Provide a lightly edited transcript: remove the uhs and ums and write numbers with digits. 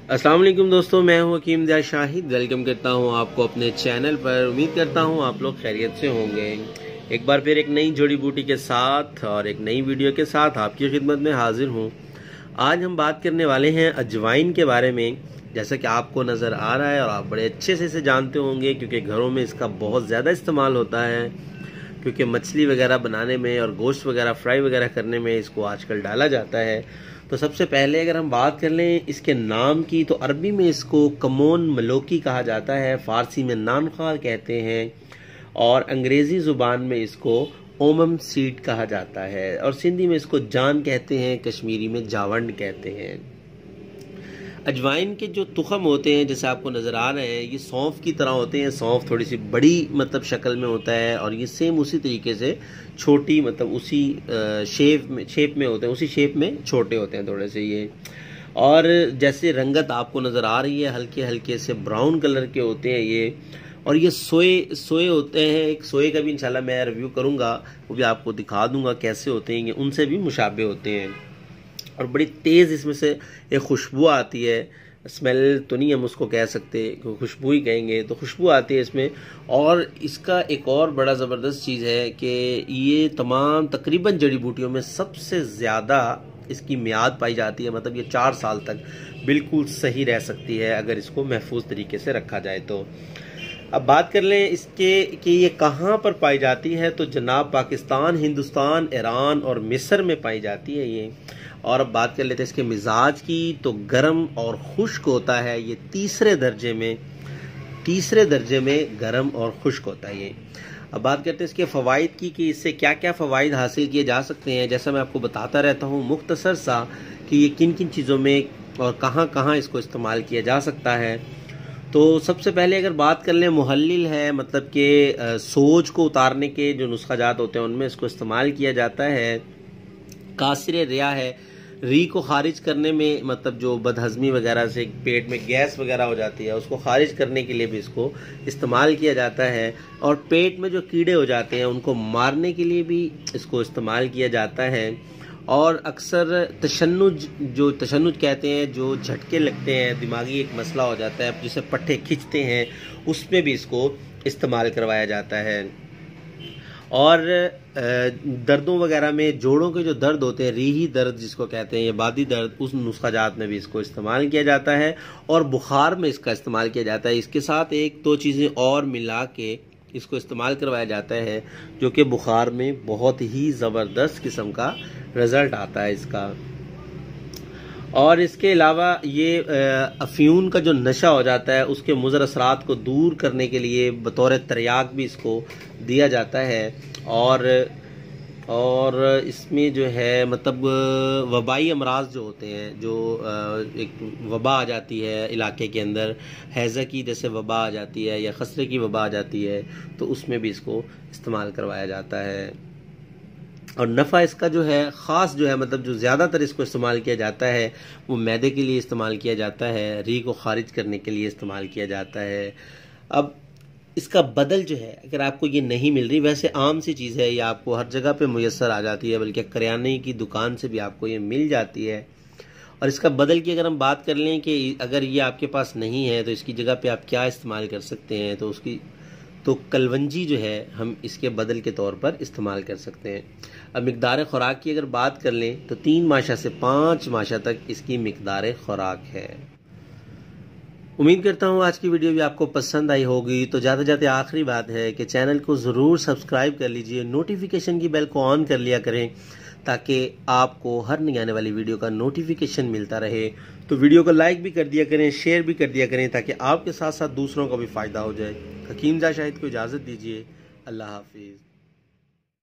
अस्सलाम वालेकुम दोस्तों, मैं हूं हकीम ज़ा शाहिद। वेलकम करता हूं आपको अपने चैनल पर। उम्मीद करता हूं आप लोग खैरियत से होंगे। एक बार फिर एक नई जड़ी बूटी के साथ और एक नई वीडियो के साथ आपकी खिदमत में हाजिर हूं। आज हम बात करने वाले हैं अजवाइन के बारे में। जैसा कि आपको नज़र आ रहा है और आप बड़े अच्छे से इसे जानते होंगे, क्योंकि घरों में इसका बहुत ज़्यादा इस्तेमाल होता है, क्योंकि मछली वगैरह बनाने में और गोश्त वगैरह फ्राई वगैरह करने में इसको आजकल डाला जाता है। तो सबसे पहले अगर हम बात कर लें इसके नाम की, तो अरबी में इसको कमोन मलोकी कहा जाता है, फ़ारसी में नानखाल कहते हैं और अंग्रेज़ी ज़ुबान में इसको ओमम सीड कहा जाता है और सिंधी में इसको जान कहते हैं, कश्मीरी में जावंड कहते हैं। अजवाइन के जो तुखम होते हैं, जैसे आपको नज़र आ रहे हैं, ये सौंफ की तरह होते हैं। सौंफ थोड़ी सी बड़ी शक्ल में होता है और ये सेम उसी तरीके से छोटी उसी शेप में होते हैं, उसी शेप में छोटे होते हैं थोड़े से ये। और जैसे रंगत आपको नज़र आ रही है, हल्के हल्के से ब्राउन कलर के होते हैं ये। और ये सोए होते हैं। एक सोए का भी इंशाल्लाह मैं रिव्यू करूँगा, वो भी आपको दिखा दूँगा कैसे होते हैं। ये उनसे भी मुशाबे होते हैं और बड़ी तेज़ इसमें से एक खुशबू आती है। स्मेल तो नहीं हम उसको कह सकते, खुशबू ही कहेंगे, तो खुशबू आती है इसमें। और इसका एक और बड़ा ज़बरदस्त चीज़ है कि ये तमाम तकरीबन जड़ी बूटियों में सबसे ज़्यादा इसकी मियाद पाई जाती है। मतलब ये 4 साल तक बिल्कुल सही रह सकती है अगर इसको महफूज तरीके से रखा जाए तो। अब बात कर लें इसके कि ये कहाँ पर पाई जाती है, तो जनाब पाकिस्तान, हिंदुस्तान, ईरान और मिस्र में पाई जाती है ये। और अब बात कर लेते हैं इसके मिजाज की, तो गर्म और खुश्क होता है ये। तीसरे दर्जे में गर्म और खुश्क होता है ये। अब बात करते हैं इसके फ़वाइद की कि इससे क्या क्या फ़वाइद हासिल किए जा सकते हैं। जैसा मैं आपको बताता रहता हूँ मुख्तसर सा कि ये किन किन चीज़ों में और कहाँ कहाँ इसको इस्तेमाल किया जा सकता है। तो सबसे पहले अगर बात कर लें, मुहल्लिल है, मतलब कि सोज को उतारने के जो नुस्खाजात होते हैं उनमें इसको इस्तेमाल किया जाता है। कासिर रिया है, री को खारिज करने में, मतलब जो बदहज़मी वगैरह से पेट में गैस वगैरह हो जाती है उसको खारिज करने के लिए भी इसको इस्तेमाल किया जाता है। और पेट में जो कीड़े हो जाते हैं उनको मारने के लिए भी इसको इस्तेमाल किया जाता है। और अक्सर तशन्नुज कहते हैं, जो झटके लगते हैं, दिमागी एक मसला हो जाता है जिसे पट्टे खींचते हैं, उसमें भी इसको इस्तेमाल करवाया जाता है। और दर्दों वगैरह में, जोड़ों के जो दर्द होते हैं, रीही दर्द जिसको कहते हैं, ये बादी दर्द, उस नुस्खाजात में भी इसको इस्तेमाल किया जाता है। और बुखार में इसका इस्तेमाल किया जाता है। इसके साथ एक दो चीज़ें और मिला के इसको इस्तेमाल करवाया जाता है, जो कि बुखार में बहुत ही ज़बरदस्त किस्म का रिज़ल्ट आता है इसका। और इसके अलावा ये अफ्यून का जो नशा हो जाता है उसके मुज़र असरात को दूर करने के लिए बतौर तरियाक भी इसको दिया जाता है। और इसमें जो है वबाई अमराज जो होते हैं, जो एक वबा आ जाती है इलाके के अंदर, हैज़ा की जैसे वबा आ जाती है या खसरे की वबा आ जाती है, तो उसमें भी इसको इस्तेमाल करवाया जाता है। और नफ़ा इसका जो है ख़ास जो है, जो ज़्यादातर इसको इस्तेमाल किया जाता है वो मैदे के लिए इस्तेमाल किया जाता है, री को खारिज करने के लिए इस्तेमाल किया जाता है। अब इसका बदल जो है, अगर आपको ये नहीं मिल रही, वैसे आम सी चीज़ है, ये आपको हर जगह पे मुयस्सर आ जाती है, बल्कि करियाने की दुकान से भी आपको ये मिल जाती है। और इसका बदल की अगर हम बात कर लें कि अगर ये आपके पास नहीं है तो इसकी जगह पे आप क्या इस्तेमाल कर सकते हैं, तो कलवंजी जो है हम इसके बदल के तौर पर इस्तेमाल कर सकते हैं। अब मिकदार ख़ुराक की अगर बात कर लें तो 3 माशा से 5 माशा तक इसकी मिकदार ख़ुराक है। उम्मीद करता हूँ आज की वीडियो भी आपको पसंद आई होगी। तो जाते जाते आखिरी बात है कि चैनल को ज़रूर सब्सक्राइब कर लीजिए, नोटिफिकेशन की बेल को ऑन कर लिया करें, ताकि आपको हर नई आने वाली वीडियो का नोटिफिकेशन मिलता रहे। तो वीडियो को लाइक भी कर दिया करें, शेयर भी कर दिया करें, ताकि आपके साथ साथ दूसरों को भी फ़ायदा हो जाए। हकीम ज़ा शाहिद को इजाज़त दीजिए। अल्लाह हाफिज़।